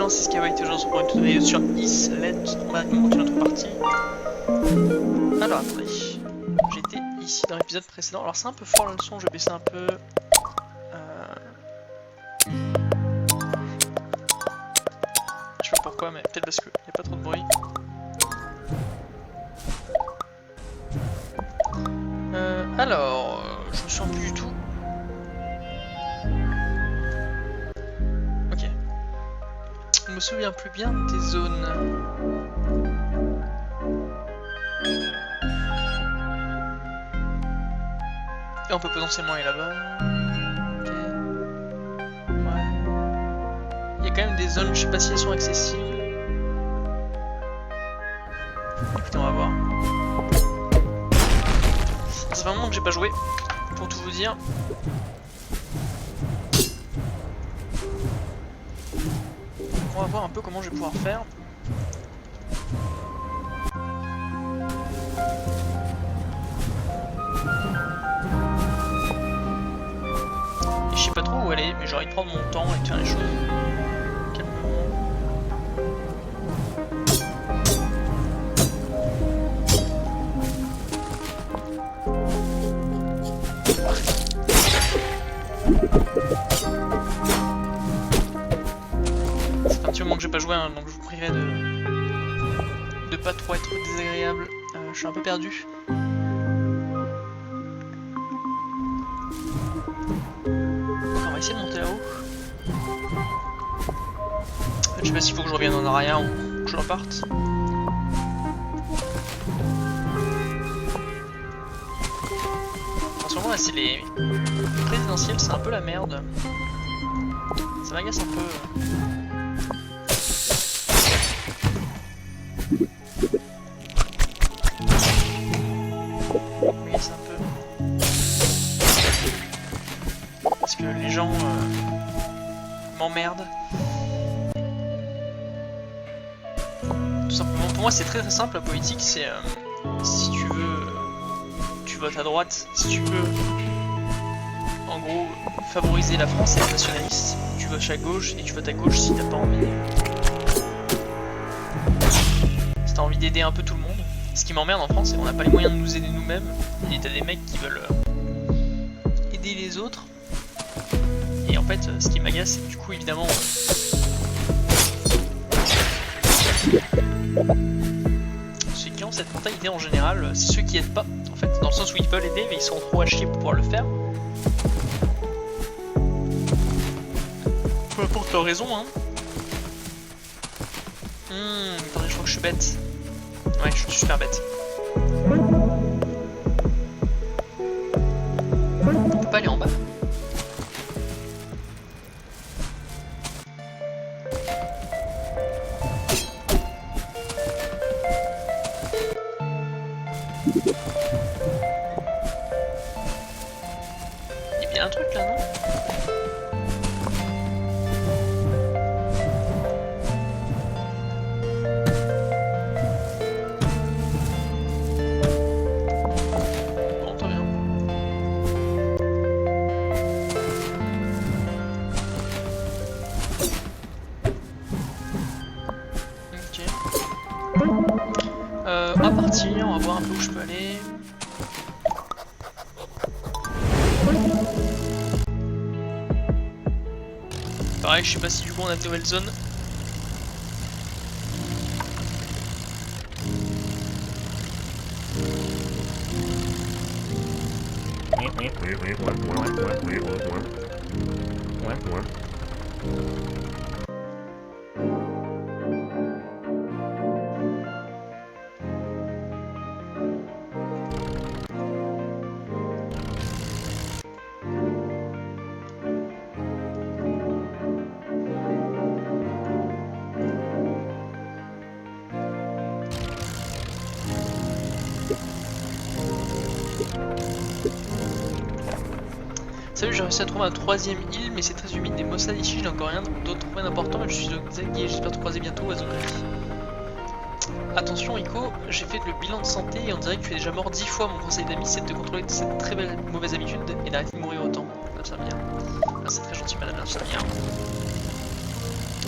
C'est ce qui avait été aujourd'hui pour une toute vidéo sur Islet. On va continuer notre partie. Alors attendez, j'étais ici dans l'épisode précédent. Alors c'est un peu fort le son, je vais baisser un peu. Je sais pas pourquoi, mais peut-être parce qu'il n'y a pas trop de bruit. Alors, je me sens plus du tout. Je me souviens plus bien des zones. Et on peut potentiellement aller là-bas. Okay. Ouais. Il y a quand même des zones, je sais pas si elles sont accessibles. Écoutez, on va voir. Ça fait un moment que j'ai pas joué, pour tout vous dire. On va voir un peu comment je vais pouvoir faire. Et je sais pas trop où aller, mais j'ai envie de prendre mon temps et de faire les choses calmement. C'est un petit moment que j'ai pas joué, hein, donc je vous prierai de pas trop être désagréable. Je suis un peu perdu. On va essayer de monter là-haut. En fait, je sais pas s'il faut que je revienne en arrière ou que je reparte. En ce moment là, c'est les présidentielles, c'est un peu la merde. Ça m'agace un peu. Oui, c'est un peu. Parce que les gens m'emmerdent. Tout simplement. Pour moi, c'est très simple la politique. C'est si tu veux, tu votes à droite. Si tu veux, en gros, favoriser la France et les nationalistes, tu votes à gauche et tu votes à gauche si t'as pas envie. Si t'as envie d'aider un peu tout le monde. Ce qui m'emmerde en France, c'est qu'on n'a pas les moyens de nous aider nous-mêmes. Et t'as des mecs qui veulent aider les autres. Et en fait, ce qui m'agace, c'est que du coup, évidemment, ceux qui ont cette mentalité en général, c'est ceux qui aident pas. En fait, dans le sens où ils veulent aider, mais ils sont trop à chier pour pouvoir le faire. Peu importe leur raison, hein. Attendez, je crois que je suis bête. Ouais, je suis super bête. On peut pas aller en bas. Il y a bien un truc là, non? À partir, on va voir un peu où je peux aller. Pareil, je sais pas si du coup on a de nouvelles zones. Salut, j'ai réussi à trouver un 3ème île, mais c'est très humide et maussade ici, je n'ai encore rien d'autre trouvé d'important, mais je suis exagué, j'espère te croiser bientôt, oiseau de la vie. Attention Ico, j'ai fait le bilan de santé et on dirait que tu es déjà mort 10 fois. Mon conseil d'ami c'est de contrôler cette très belle mauvaise habitude et d'arrêter de mourir autant. L'infirmière. Ah, c'est très gentil madame l'infirmière.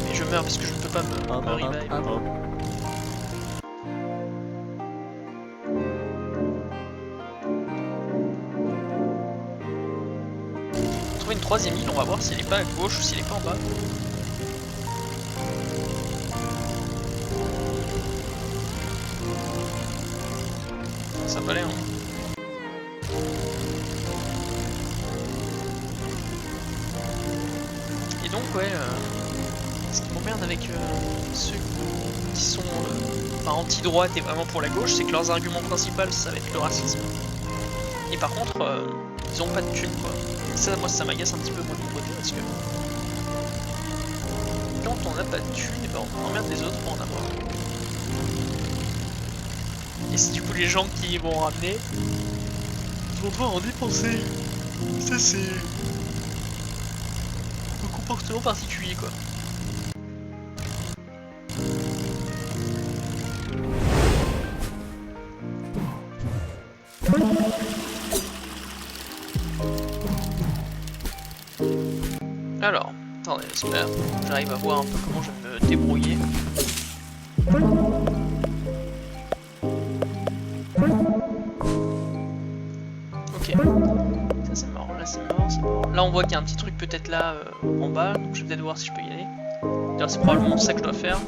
Mais je meurs parce que je ne peux pas me revive. Trouver une 3ème île, on va voir s'il est pas à gauche ou s'il est pas en bas. Ça va aller hein. Et donc ouais, ce qui m'emmerde avec ceux qui sont anti-droite et vraiment pour la gauche, c'est que leurs arguments principaux ça va être le racisme. Et par contre, ils ont pas de thunes quoi. Et ça, moi ça m'agace un petit peu moi de mon côté parce que quand on n'a pas de thunes, et ben on emmerde les autres pour en avoir. Et si du coup les gens qui vont ramener, ils vont devoir en dépenser. Ça c'est un comportement particulier quoi. Alors, attendez, j'espère que j'arrive à voir un peu comment je vais me débrouiller. Ok, ça c'est mort, là c'est mort, c'est mort. Là on voit qu'il y a un petit truc peut-être là en bas, donc je vais peut-être voir si je peux y aller. D'ailleurs c'est probablement ça que je dois faire.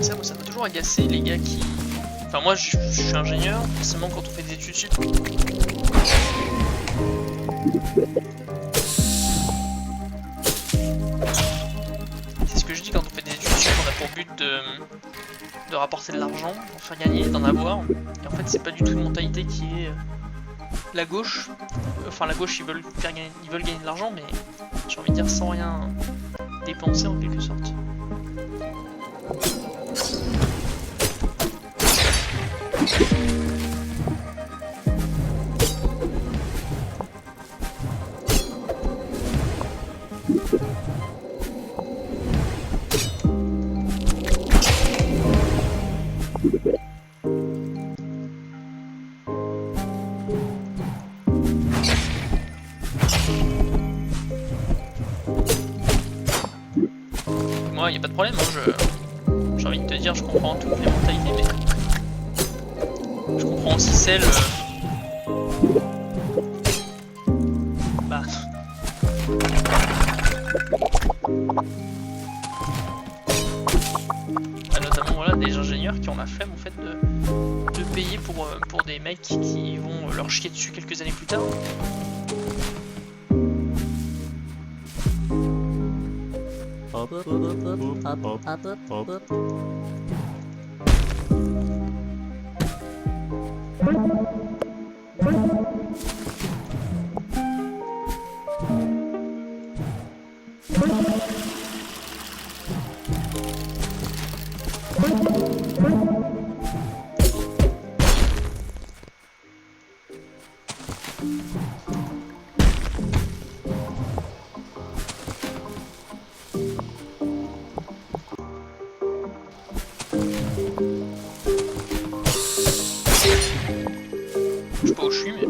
Ça m'a toujours agacé les gars qui... Enfin moi je suis ingénieur, forcément quand on fait des études sup... C'est ce que je dis quand on fait des études sup, on a pour but de rapporter de l'argent, d'en faire gagner, d'en avoir. Et en fait c'est pas du tout une mentalité qui est la gauche. Enfin la gauche ils veulent gagner de l'argent mais j'ai envie de dire sans rien dépenser en quelque sorte. Moi, y a pas de problème, hein, j'ai envie de te dire, je comprends toutes les mentalités, mais je comprends aussi celle. Bah. Notamment voilà, des ingénieurs qui ont la flemme en fait de payer pour des mecs qui vont leur chier dessus quelques années plus tard. Je sais pas où je suis, mais...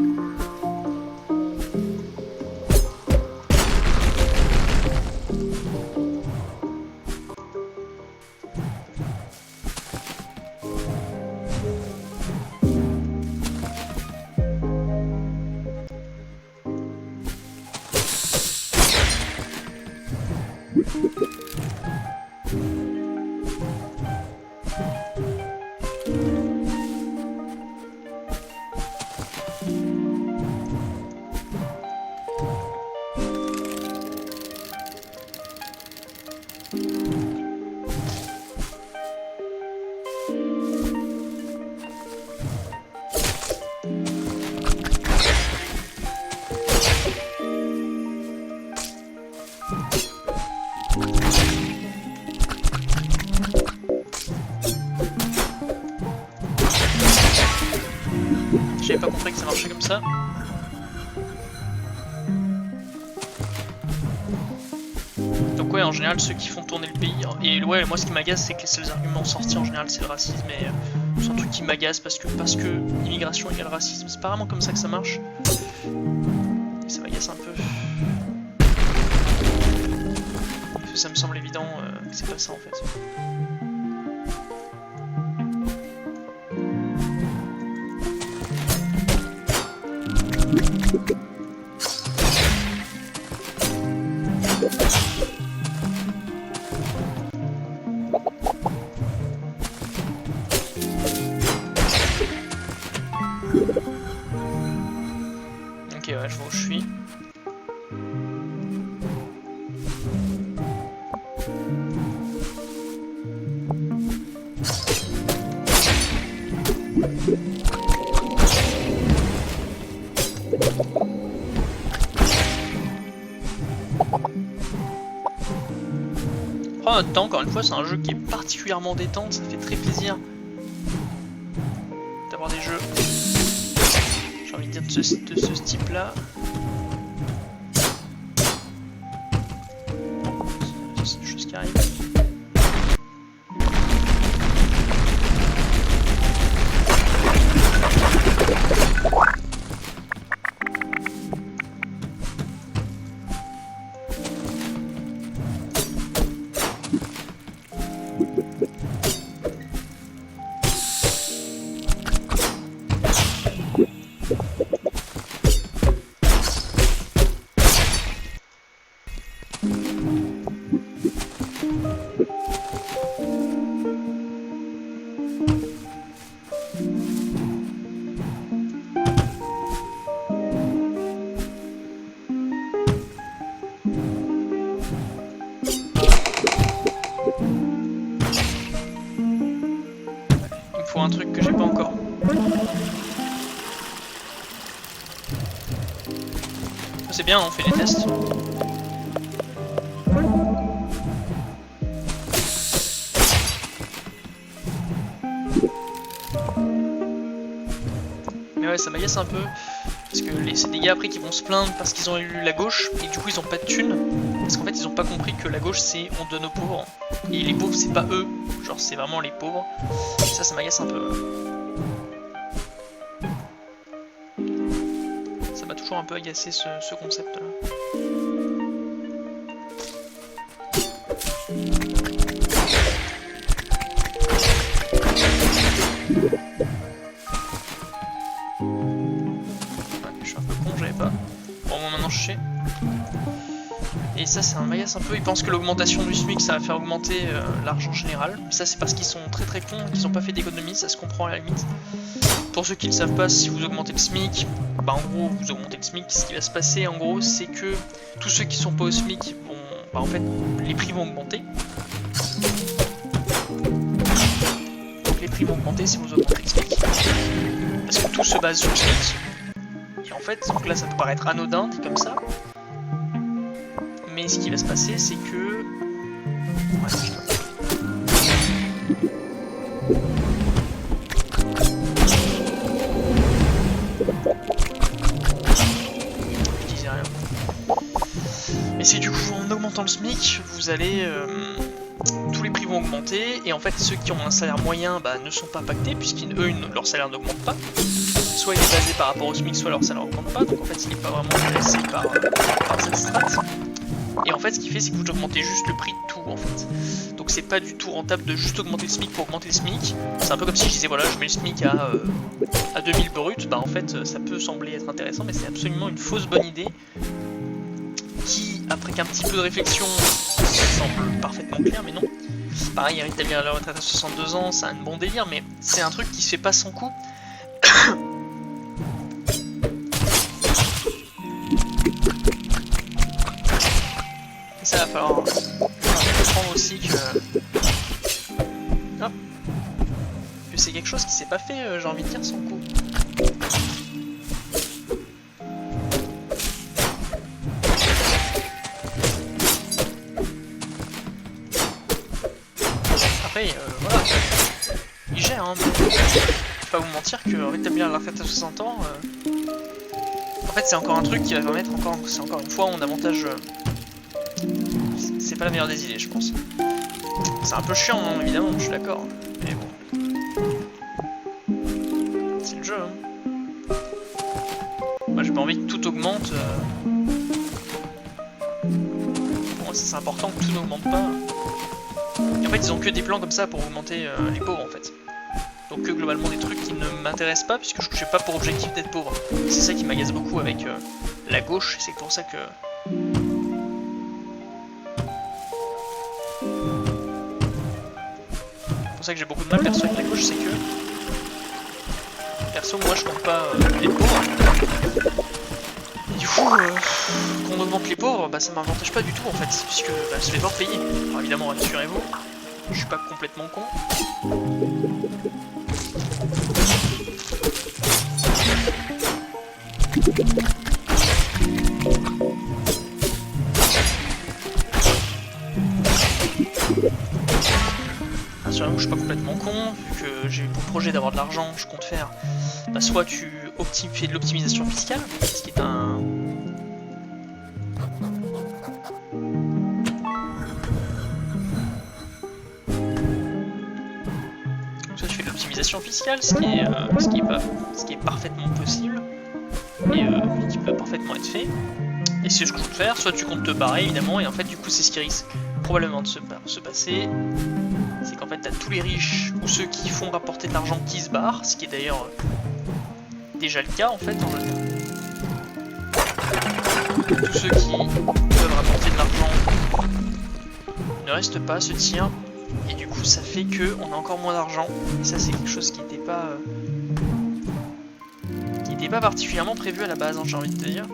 ça. Donc ouais, en général, ceux qui font tourner le pays... Et ouais, moi ce qui m'agace, c'est que les seuls arguments sortis en général, c'est le racisme. Et c'est un truc qui m'agace parce que immigration égale racisme. C'est pas vraiment comme ça que ça marche. Et ça m'agace un peu. Parce que ça me semble évident que c'est pas ça en fait. Ok, ouais, je vois où je suis. Prends notre temps, encore une fois, c'est un jeu qui est particulièrement détente, ça fait très plaisir d'avoir des jeux, j'ai envie de dire, de ce type-là. C'est des choses qui arrivent. Un truc que j'ai pas encore. C'est bien, on fait des tests. Mais ouais, ça m'agace un peu. Parce que c'est des gars après qui vont se plaindre parce qu'ils ont élu la gauche et du coup ils ont pas de thunes. Parce qu'en fait ils ont pas compris que la gauche c'est on donne aux pauvres. Et les pauvres c'est pas eux, genre c'est vraiment les pauvres. Et ça m'agace un peu. Ça m'a toujours un peu agacé ce concept là. Et ça c'est un magasin un peu, ils pensent que l'augmentation du SMIC ça va faire augmenter l'argent général. Mais ça c'est parce qu'ils sont très cons, qu'ils n'ont pas fait d'économie, ça se comprend à la limite. Pour ceux qui ne savent pas, si vous augmentez le SMIC, bah en gros vous augmentez le SMIC, ce qui va se passer en gros c'est que tous ceux qui sont pas au SMIC vont, bah en fait les prix vont augmenter. Donc les prix vont augmenter si vous augmentez le SMIC. Parce que tout se base sur le SMIC. Et en fait, donc là ça peut paraître anodin, dit comme ça. Mais ce qui va se passer, c'est que... Ouais, je disais rien. Et c'est du coup, en augmentant le SMIC, vous allez... tous les prix vont augmenter, et en fait, ceux qui ont un salaire moyen bah, ne sont pas impactés, puisqu'eux, leur salaire n'augmente pas. Soit il est basé par rapport au SMIC, soit leur salaire n'augmente pas, donc en fait, il n'est pas vraiment intéressé par cette strate. Et en fait, ce qu'il fait, c'est que vous augmentez juste le prix de tout, en fait. Donc c'est pas du tout rentable de juste augmenter le SMIC pour augmenter le SMIC. C'est un peu comme si je disais, voilà, je mets le SMIC à 2000 brut. Bah en fait, ça peut sembler être intéressant, mais c'est absolument une fausse bonne idée. Qui, après qu'un petit peu de réflexion, semble parfaitement clair, mais non. Pareil, rétablir la retraite à 62 ans, c'est un bon délire, mais c'est un truc qui se fait pas sans coup. Et ça va falloir comprendre aussi que... Hop. Que c'est quelque chose qui s'est pas fait, j'ai envie de dire, sans coup. Après, voilà. Il gère, hein. Je vais pas vous mentir que rétablir la retraite à 60 ans... En fait, c'est encore un truc qui va permettre c'est encore une fois mon avantage. C'est pas la meilleure des idées, je pense. C'est un peu chiant, hein, évidemment, je suis d'accord. Mais bon. C'est le jeu, hein. Moi, j'ai pas envie que tout augmente. Pour moi, c'est important que tout n'augmente pas. Et en fait, ils ont que des plans comme ça pour augmenter les pauvres, en fait. Donc que globalement des trucs qui ne m'intéressent pas, puisque je n'ai pas pour objectif d'être pauvre. C'est ça qui m'agace beaucoup avec la gauche, c'est pour ça que... C'est pour ça que j'ai beaucoup de mal perso avec la gauche, c'est que... Perso, moi je compte pas les pauvres. Et du coup, qu'on augmente les pauvres, bah ça m'avantage pas du tout en fait, puisque bah, je vais devoir payer. Alors évidemment, rassurez-vous, je suis pas complètement con. Rassurez-vous, je suis pas complètement con, vu que j'ai pour projet d'avoir de l'argent, je compte faire bah, soit tu fais de l'optimisation fiscale, ce qui est un... Soit tu fais de l'optimisation fiscale, ce qui est parfaitement possible, et qui peut parfaitement être fait. Et c'est ce que je compte faire, soit tu comptes te barrer évidemment, et en fait du coup c'est ce qui risque probablement de se passer. C'est qu'en fait t'as tous les riches ou ceux qui font rapporter de l'argent qui se barrent, ce qui est d'ailleurs déjà le cas en fait en jeu. Tous ceux qui peuvent rapporter de l'argent ne restent pas, se tirent, et du coup ça fait que on a encore moins d'argent, et ça c'est quelque chose qui n'était pas particulièrement prévu à la base, hein, j'ai envie de te dire.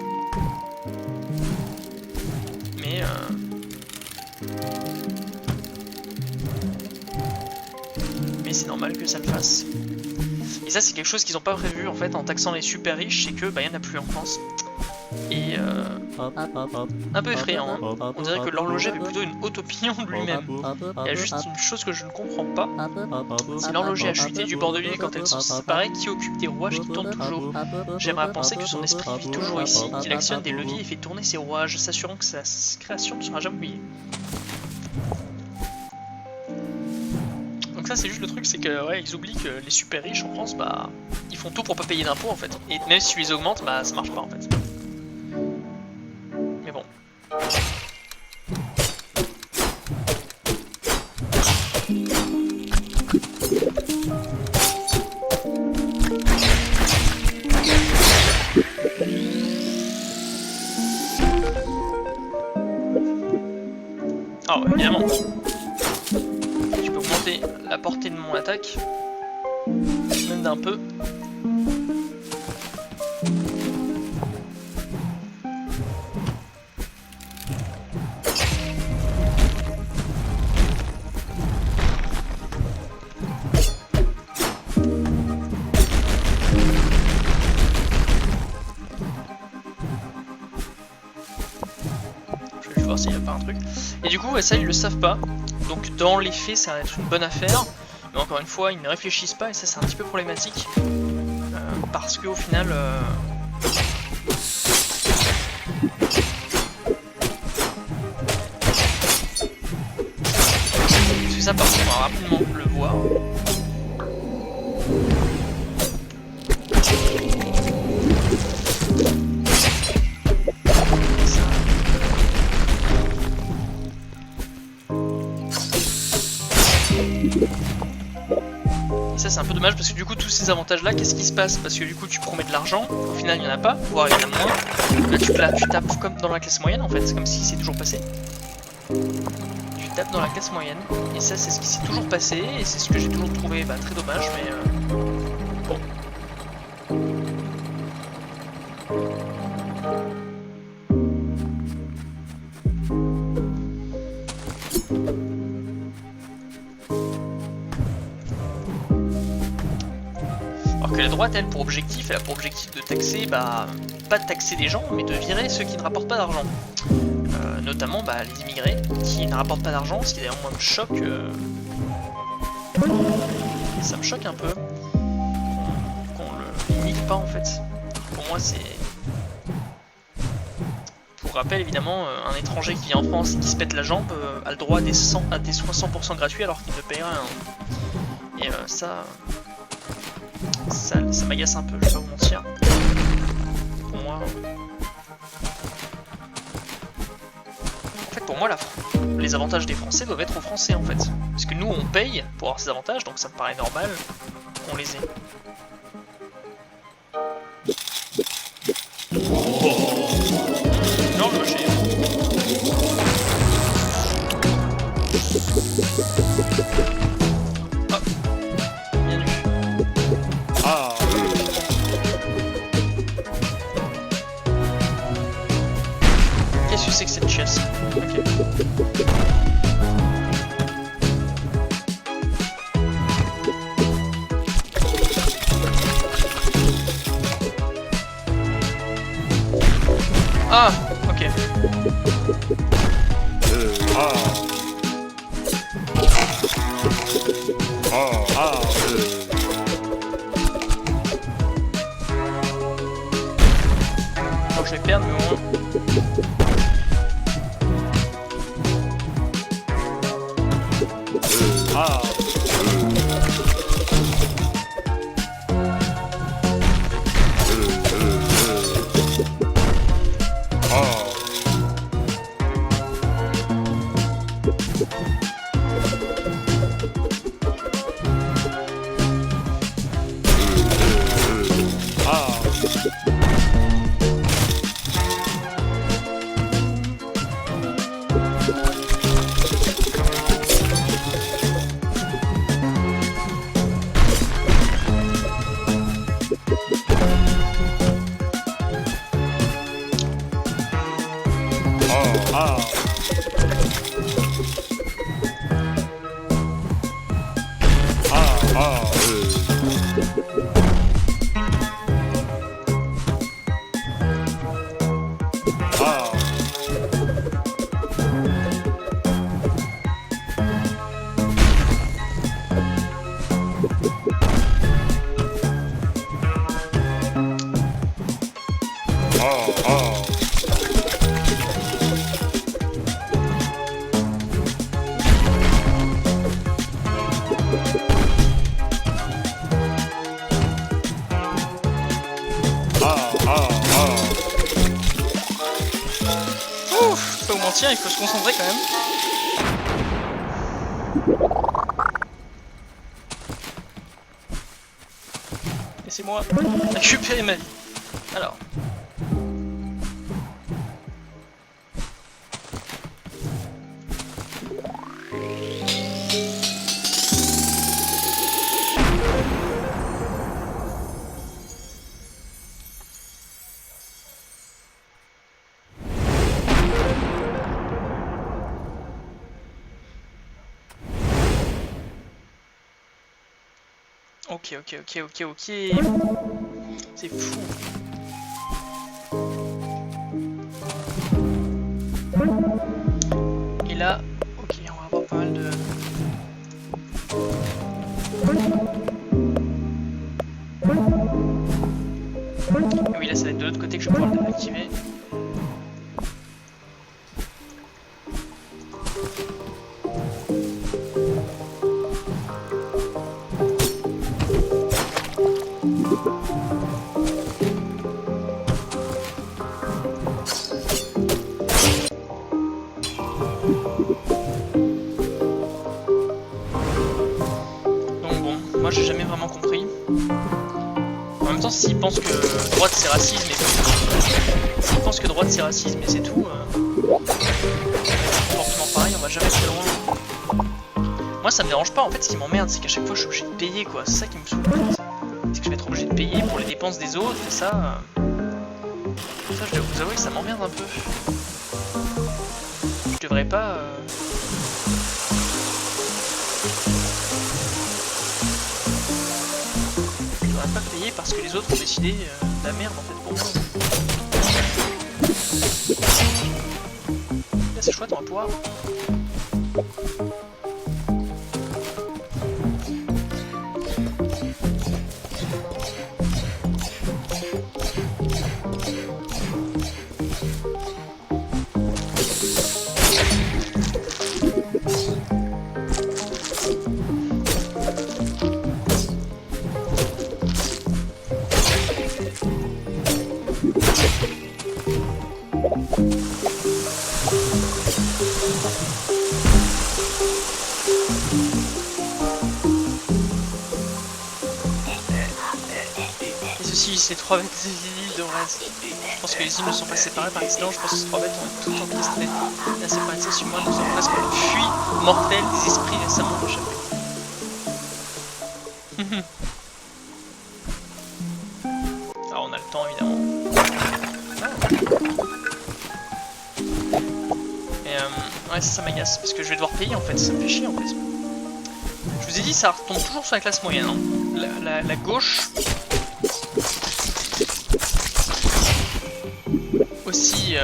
Mais c'est normal que ça le fasse. Et ça c'est quelque chose qu'ils n'ont pas prévu en fait en taxant les super riches, c'est que bah y en a plus en France. Et un peu effrayant, hein. On dirait que l'horloger avait plutôt une haute opinion de lui-même. Il y a juste une chose que je ne comprends pas. Si l'horloger a chuté du bord de l'île quand elles sont séparées, qui occupe des rouages qui tournent toujours? J'aimerais penser que son esprit vit toujours ici, qu'il actionne des leviers et fait tourner ses rouages, s'assurant que sa création ne sera jamais oubliée. Donc ça c'est juste le truc, c'est que ouais, ils oublient que les super riches en France, bah ils font tout pour pas payer d'impôts en fait. Et même si tu les augmentes, bah ça marche pas en fait. Mais bon. Ah ouais, évidemment. Je peux augmenter la portée de mon attaque. Même d'un peu. Voir s'il n'y a pas un truc. Et du coup, ouais, ça ils le savent pas. Donc dans les faits, ça va être une bonne affaire. Mais encore une fois, ils ne réfléchissent pas et ça c'est un petit peu problématique. Parce qu'au final... Parce que ça par contre, on va rapidement le voir. Et ça c'est un peu dommage parce que du coup tous ces avantages là, qu'est-ce qui se passe? Parce que du coup tu promets de l'argent, au final il n'y en a pas, voire il y en a moins. Là tu tapes comme dans la classe moyenne en fait, c'est comme si c'est toujours passé. Tu tapes dans la classe moyenne, et ça c'est ce qui s'est toujours passé, et c'est ce que j'ai toujours trouvé très dommage, mais bon. Alors que la droite, elle, pour objectif, elle a pour objectif de taxer, pas de taxer des gens, mais de virer ceux qui ne rapportent pas d'argent. Notamment les immigrés qui ne rapportent pas d'argent, ce qui d'ailleurs moi me choque. Et ça me choque un peu qu'on le limite pas en fait. Pour moi c'est Pour rappel, évidemment, un étranger qui vient en France et qui se pète la jambe a le droit à des 100% gratuits alors qu'il ne paye rien. Et ça m'agace un peu, je vais pas vous mentir. Pour moi... En fait, pour moi, les avantages des Français doivent être aux Français, en fait. Parce que nous, on paye pour avoir ces avantages, donc ça me paraît normal qu'on les ait. Non, mais j'ai... Ah, bien vu. Ah. Qu'est-ce que c'est que cette chasse? Ok. Ah, ok. Bon, je vais perdre, mais au moins. Ouf, pas vous mentir, il faut se concentrer quand même. Laissez-moi récupérer ma vie. Alors. Ok. C'est fou. Et là, ok, on va avoir pas mal de... Et oui, là, ça va être de l'autre côté que je vais pouvoir le désactiver. Moi j'ai jamais vraiment compris. En même temps, s'ils pensent que droite c'est racisme et c'est tout, comportement pareil, on va jamais très loin. Moi ça me dérange pas, en fait ce qui m'emmerde c'est qu'à chaque fois je suis obligé de payer quoi, c'est ça qui me saoule. C'est que je vais être obligé de payer pour les dépenses des autres et ça... Ça je dois vous avouer que ça m'emmerde un peu. Je devrais pas... pas payer parce que les autres ont décidé de la merde en fait pour moi. Là c'est chouette, on va pouvoir. Et ceci, ces 3 bêtes îles de Rez. Je pense que les îles ne sont pas séparées par accident, je pense que ces 3 bêtes ont tout orchestré. La séparation humaine nous a presque le fuite mortel des esprits récemment échappés. Alors on a le temps évidemment. Et ouais ça m'agace parce que je vais devoir payer en fait, ça me fait chier en fait. Je vous ai dit ça retombe toujours sur la classe moyenne. Hein. La gauche aussi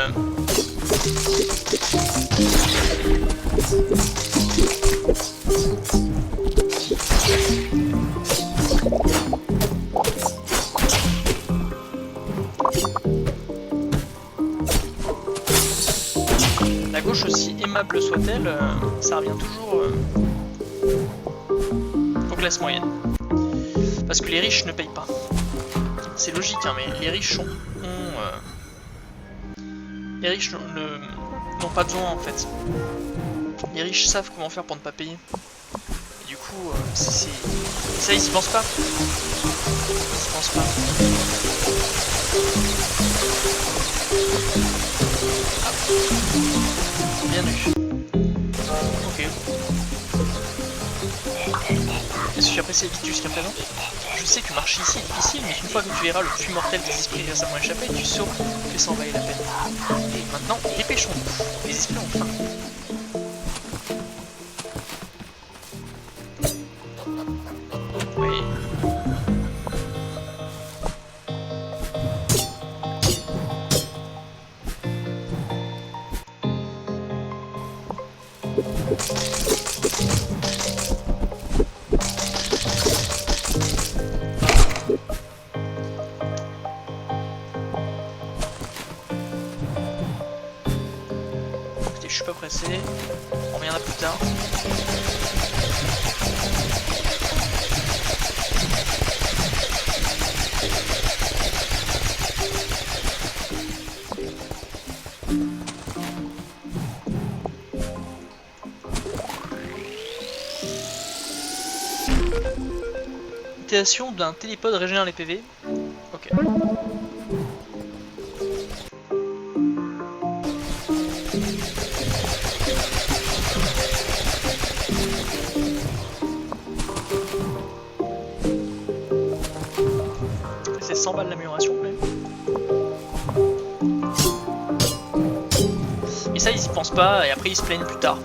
la gauche aussi aimable soit-elle, ça revient toujours aux classes moyennes. Parce que les riches ne payent pas. C'est logique, hein, mais les riches les riches n'ont pas besoin en fait. Les riches savent comment faire pour ne pas payer. Et du coup, ça ils y pensent pas. Ils y pensent pas. Ah. Bien vu. Ok. Est-ce que tu as apprécié la vie jusqu'à présent? Je sais que marcher ici est difficile, mais une fois que tu verras le puits mortel des esprits récemment échappés, tu sauras que ça en valait la peine. Et maintenant, dépêchons-nous. Les esprits ont faim. Oui. Je suis pas pressé, on reviendra plus tard. Utilisation d'un télépod régénère les PV. Ok. C'est 100 balles l'amélioration, mais... Et ça, ils y pensent pas, et après ils se plaignent plus tard.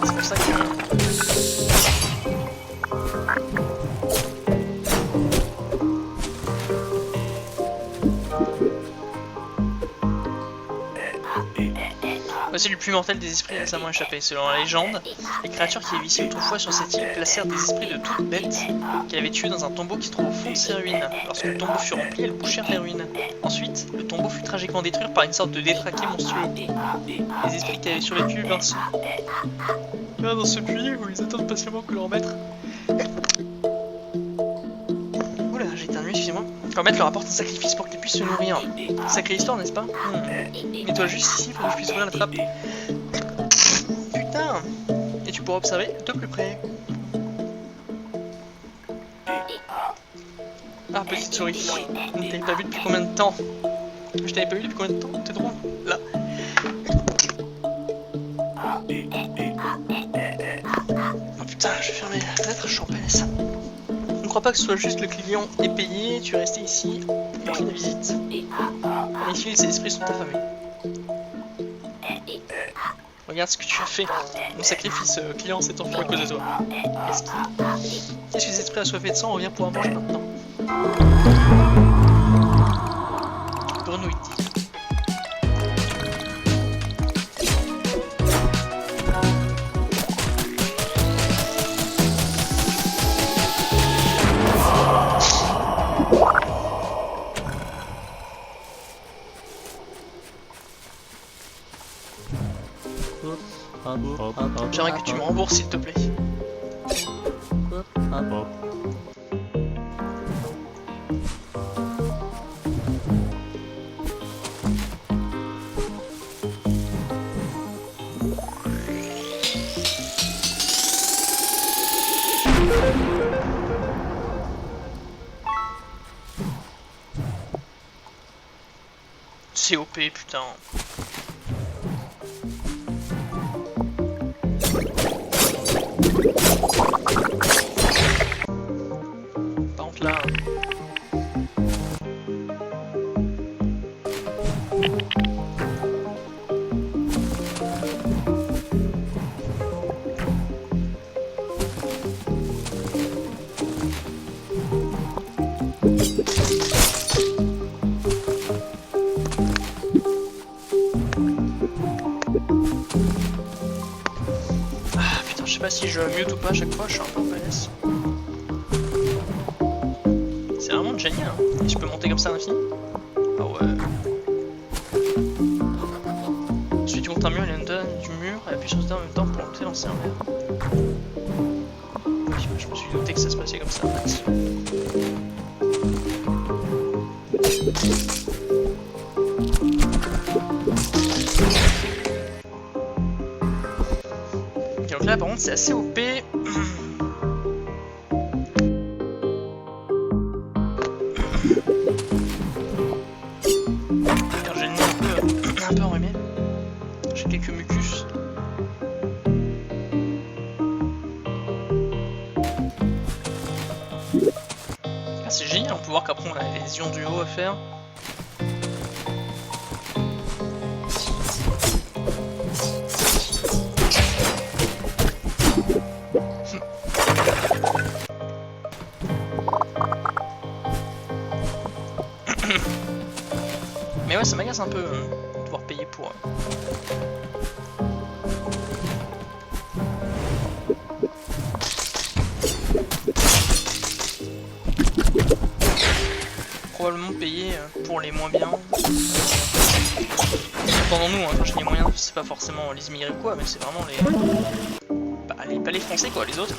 C'est pour ça que... Voici le plus mortel des esprits récemment échappés. Selon la légende, les créatures qui vivaient ici autrefois sur cette île placèrent des esprits de toutes bêtes qu'elles avaient tués dans un tombeau qui se trouve au fond de ces ruines. Lorsque le tombeau fut rempli, elles bouchèrent les ruines. Ensuite, le tombeau fut tragiquement détruit par une sorte de détraqué monstrueux. Les esprits qui avaient survécu vinrent dans ce puits où ils attendent patiemment que leur maître... Oula, j'ai éternué, excusez-moi. Leur maître leur apporte un sacrifice pour qu'ils puissent se nourrir. Sacrée histoire, n'est-ce pas? Mets-toi juste ici pour que je puisse ouvrir la trappe. Putain! Et tu pourras observer de plus près. Ah, petite souris. Je ne t'avais pas vu depuis combien de temps? Je t'avais pas vu depuis combien de temps? T'es drôle. Là. Oh putain, je vais fermer la fenêtre, je suis en PLS. Je ne crois pas que ce soit juste le client est payé, tu es resté ici et pris la visite. En effet, ces esprits sont affamés. Regarde ce que tu as fait. Mon sacrifice client s'est enfui à cause de toi. Qu'est-ce que ces esprits assoiffés de sang revient pouvoir manger maintenant? Grenouille. J'aimerais que tu me rembourses s'il te plaît. Hein. Oh. C'est OP, putain. Par contre là... Ah putain, je sais pas si je mute ou pas à chaque fois, je suis un peu en PLS. C'est vraiment génial, hein. Et je peux monter comme ça à l'infini. Ah ouais. Ensuite tu montes un mur, il donne du mur et appuie sur ce en même temps pour monter lancer un verre. Oui, je me suis douté que ça se passait comme ça en fait. Et donc là par contre c'est assez OP. Car j'ai le nez un peu enrhumé. J'ai quelques mucus. Ah, c'est génial, on peut voir qu'après on a les ions du haut à faire. Mais ouais, ça m'agace un peu de devoir payer pour... Probablement payer pour les moins bien. Entendons-nous, hein, quand je dis moyens, c'est pas forcément les immigrés ou quoi, mais c'est vraiment les... Bah, pas les français quoi, les autres.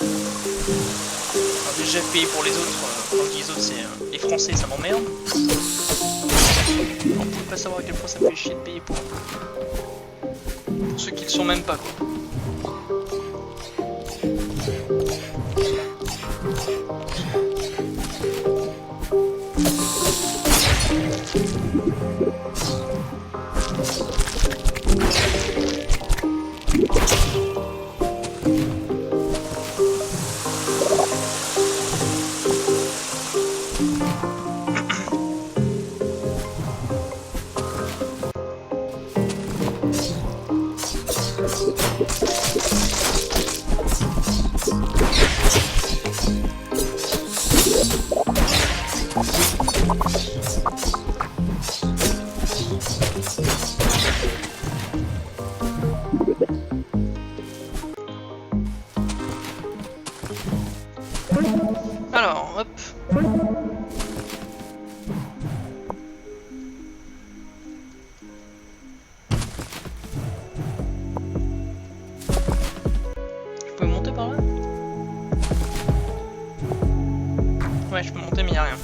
Alors, déjà payer pour les autres, quand je dis les autres c'est les français, ça m'emmerde. On peut pas savoir à quel point ça me fait chier de payer pour ceux qui le sont même pas quoi. Alors, hop. Je peux monter par là? Ouais, je peux monter mais y'a rien.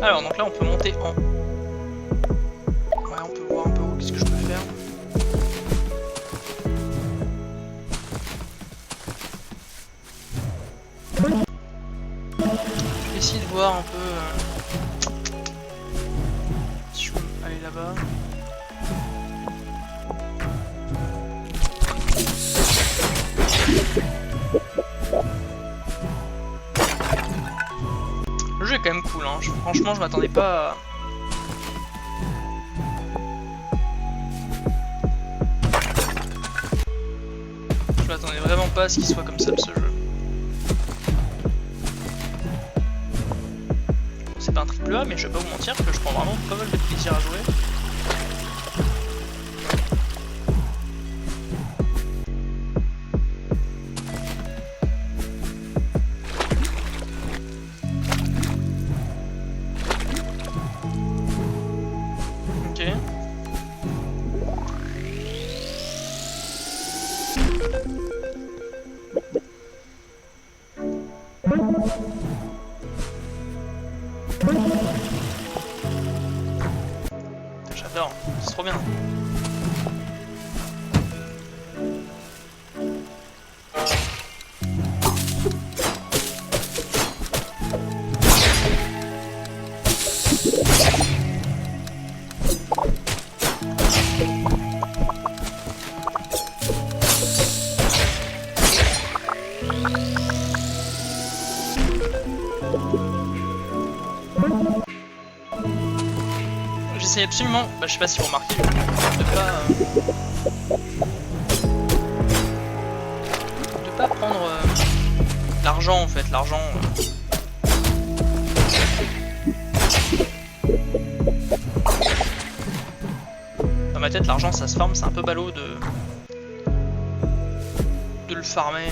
Alors, donc là on peut monter en... Ouais, on peut voir un peu qu'est-ce que je peux faire. Je vais essayer de voir un peu si je peux aller là-bas. Le jeu est quand même cool, hein. Franchement je m'attendais pas à... Je m'attendais vraiment pas à ce qu'il soit comme ça ce jeu. C'est pas un triple A mais je vais pas vous mentir que je prends vraiment pas mal de plaisir à jouer. Ok. bien. J'essaie absolument, bah, je sais pas si vous remarquez, de pas prendre l'argent en fait, l'argent. Dans ma tête, l'argent ça se farme, c'est un peu ballot de le farmer.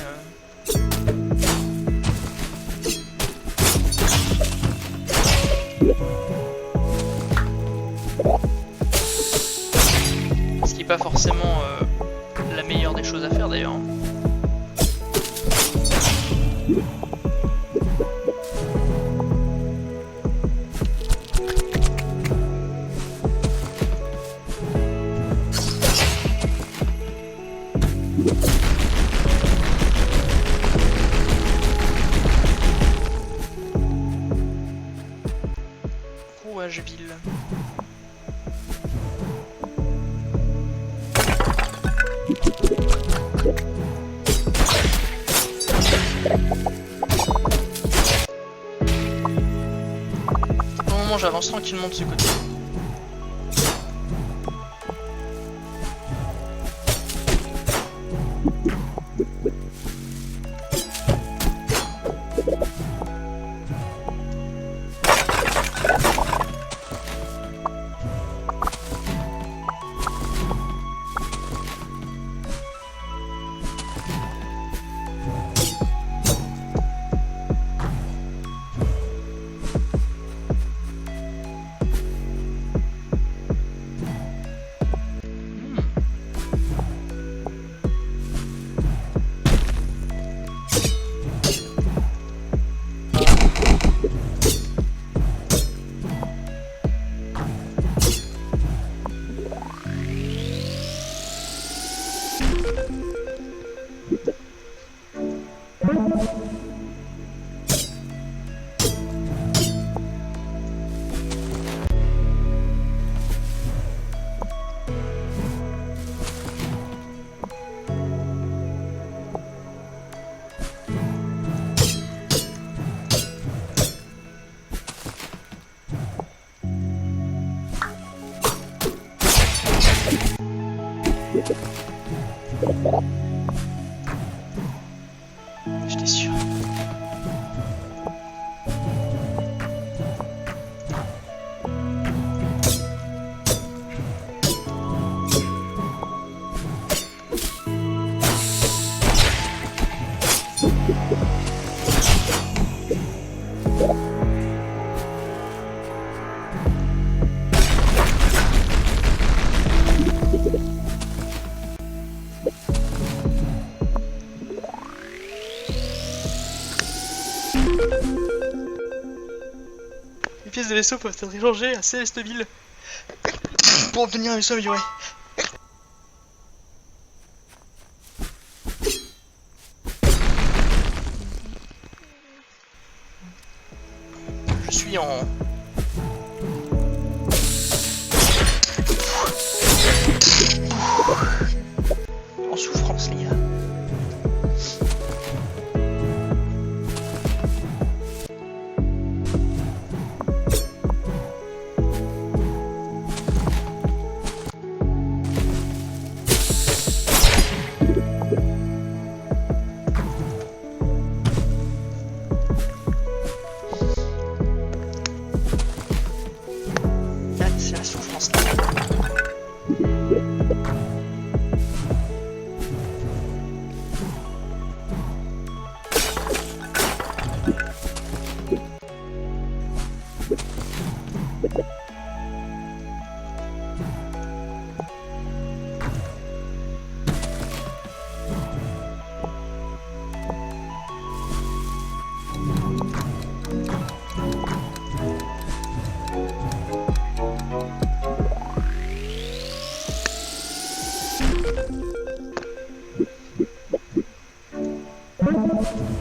Ce qui est pas forcément la meilleure des choses à faire d'ailleurs. Rouageville. Pour le moment, j'avance tranquillement de ce côté. J'étais sûr. Les pièces de vaisseau peuvent être échangées à Célesteville pour obtenir un vaisseau amélioré. Je suis en souffrance, les gars.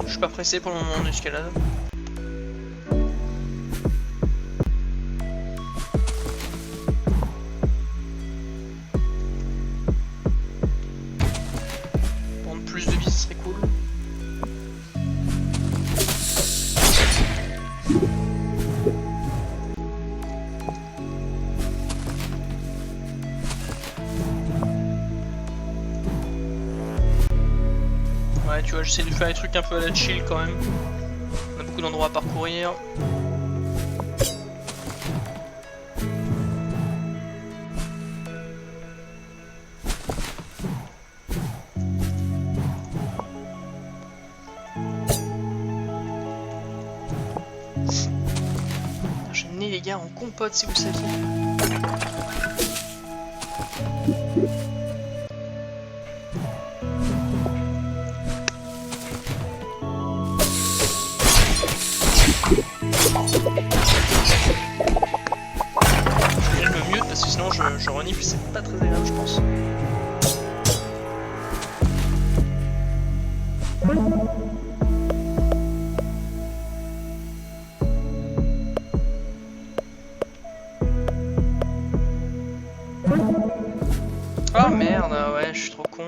Je suis pas pressé pour le moment en escalade. Prendre plus de vie, ce serait cool. Ouais, tu vois, j'essaie de faire des trucs un peu à la chill quand même. On a beaucoup d'endroits à parcourir. J'ai né les gars en compote si vous saviez. Je vais me mute parce que sinon je renifle, c'est pas très agréable je pense. Ah merde, ouais, je suis trop con.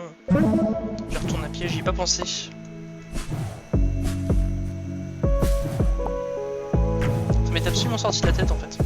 Je retourne à pied, j'y ai pas pensé. Ça m'est absolument sorti de la tête en fait.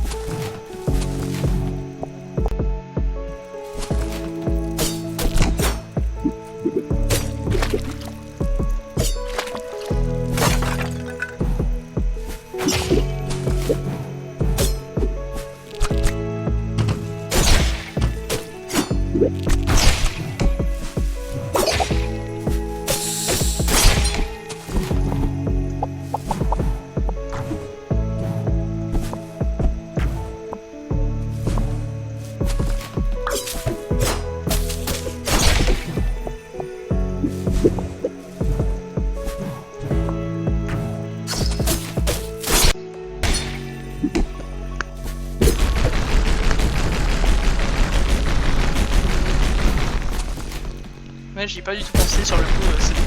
Ouais, j'y ai pas du tout pensé sur le coup,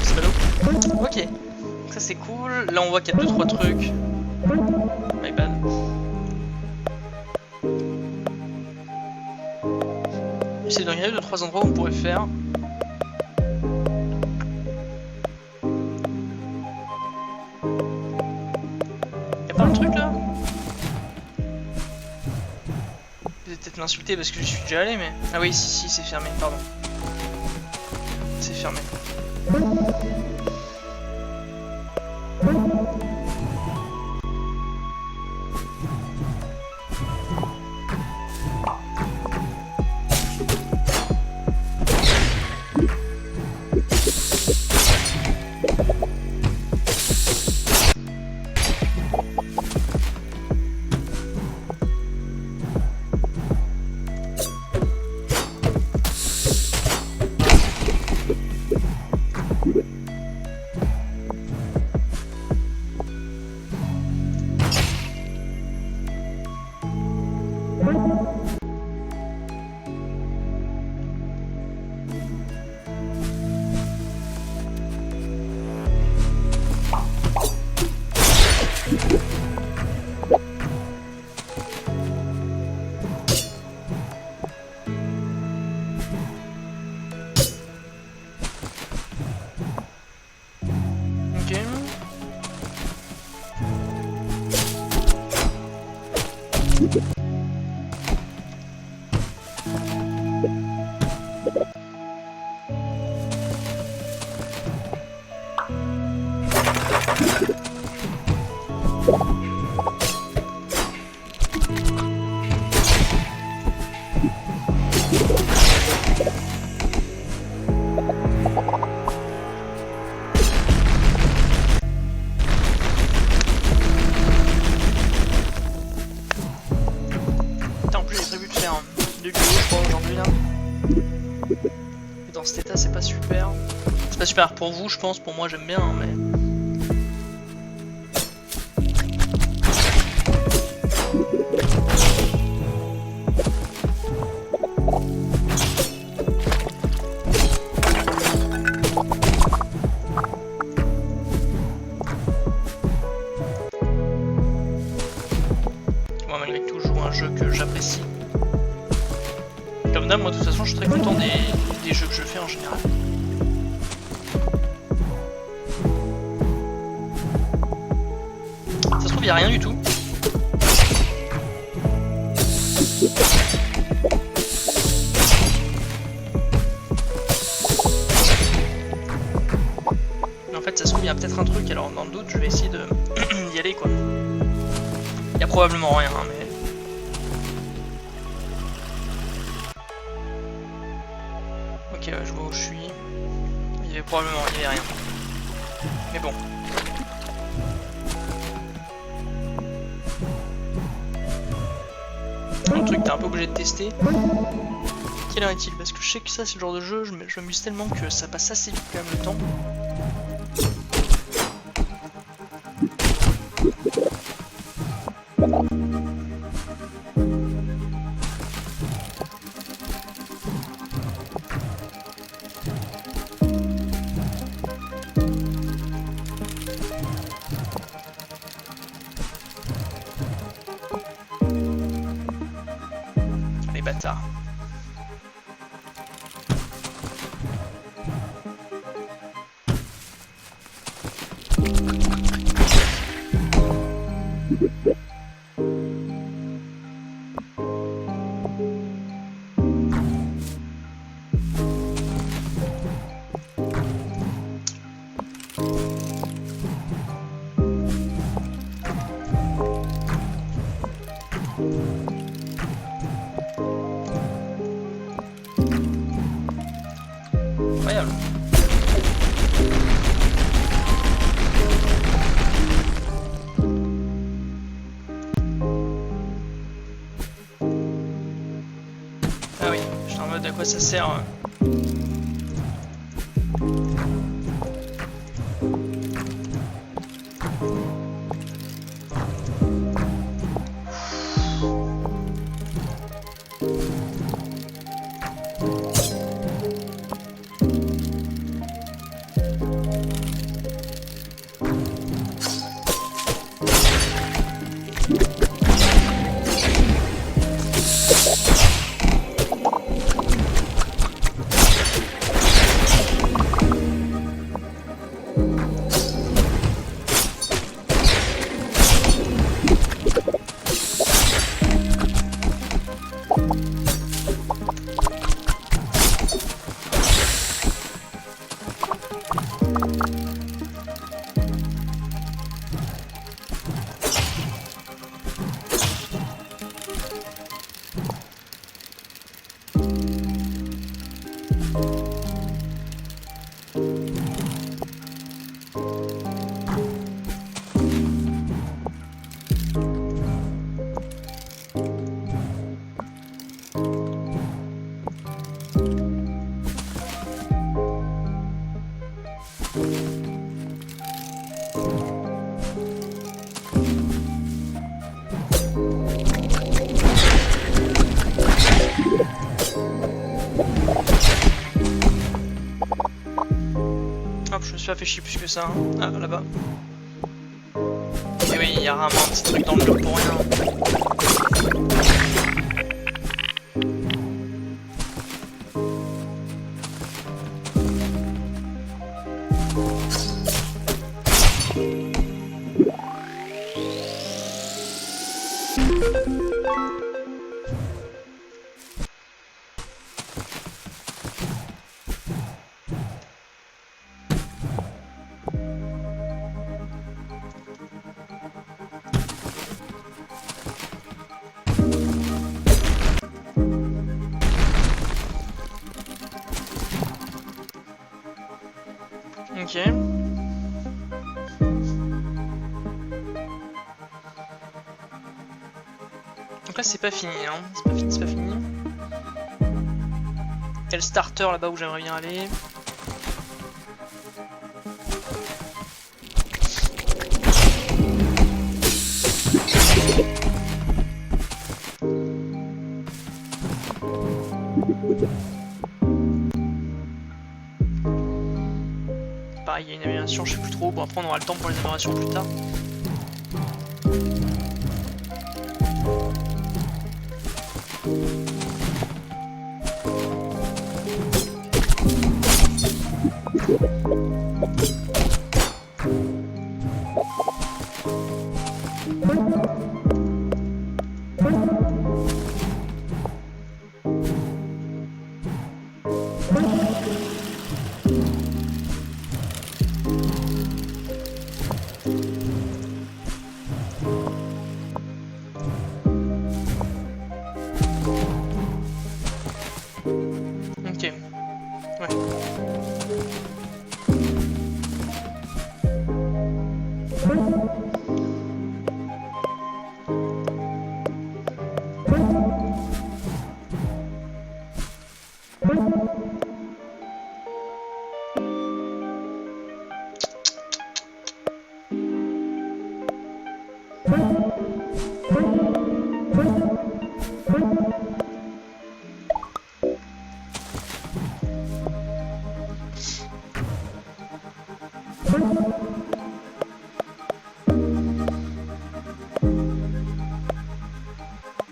c'est ballot. Ok, donc ça c'est cool. Là on voit qu'il y a 2-3 trucs. My bad. J'essaie de regarder 2-3 endroits où on pourrait faire. Y'a pas un truc là? Vous allez peut-être m'insulter parce que je suis déjà allé, mais. Ah oui, si, c'est fermé, pardon. C'est fermé. Dans cet état c'est pas super. C'est pas super pour vous je pense, pour moi j'aime bien mais... Non, moi de toute façon je suis très content des jeux que je fais en général. Ça se trouve, il n'y a rien du tout. Mais en fait, ça se trouve, il y a peut-être un truc, alors dans le doute, je vais essayer d'y aller quoi. Il y a probablement rien, hein, mais. Ok, ouais, je vois où je suis. Il y avait probablement rien. Mais bon. Un truc que t'es un peu obligé de tester. Quelle heure est-il? Parce que je sais que ça c'est le genre de jeu, je m'amuse tellement que ça passe assez vite quand même le temps. Les bâtards. Incroyable. Ah oui, j'étais en mode à quoi ça sert. Hop, je me suis pas fait chier plus que ça. Hein. Ah, là-bas. Et oui, il y a rarement un petit truc dans le mur pour rien. Ok. Donc là c'est pas fini, hein. C'est pas fini. Il y a le starter là-bas où j'aimerais bien aller. Pareil, il y a une amélioration, je sais plus trop. Bon, après on aura le temps pour les améliorations plus tard. Ok. Ouais.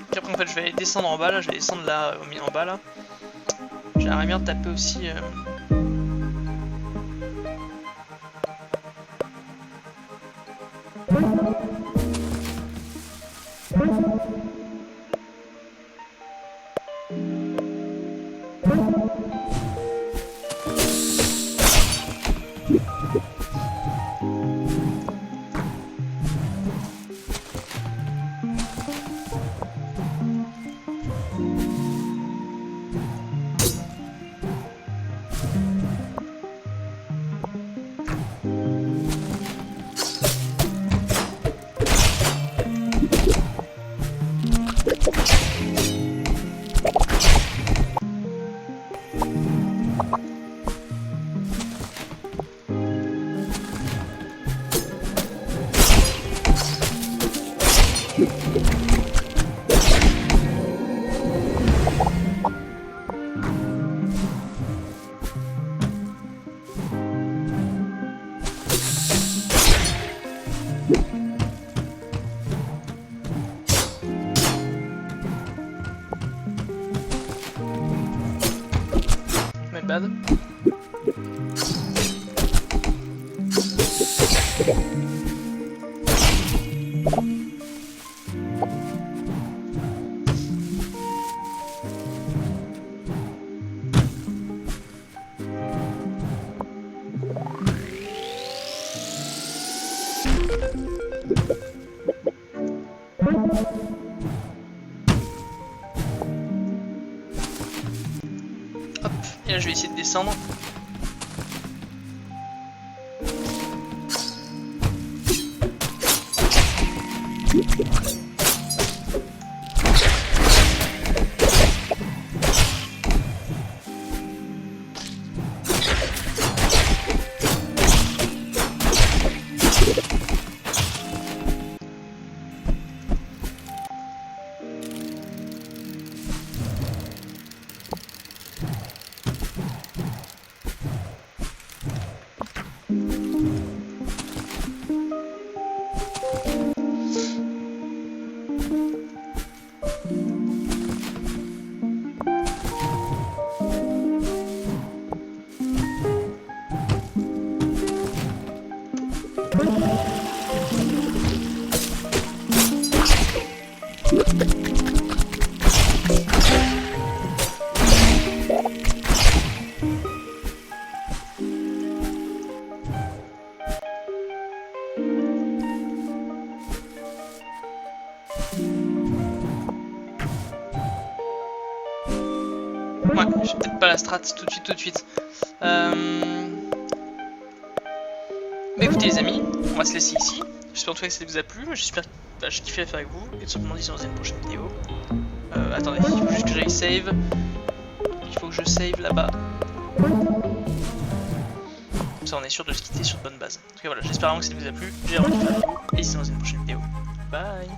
Puis après en fait je vais aller descendre en bas là, je vais descendre là en bas là. J'aimerais bien taper aussi my bad. Hop, et là je vais essayer de descendre. Ouais, j'ai peut-être pas la strat tout de suite. Mais écoutez les amis, on va se laisser ici. J'espère en tout cas que ça vous a plu. J'espère que j'ai kiffé à faire avec vous. Et tout simplement dit dans une prochaine vidéo. Attendez, il faut juste que j'aille save. Il faut que je save là-bas. Comme ça on est sûr de se quitter sur de bonnes bases. En tout cas voilà, j'espère vraiment que ça vous a plu. J'ai hâte de faire avec vous. Et c'est dans une prochaine vidéo. Bye.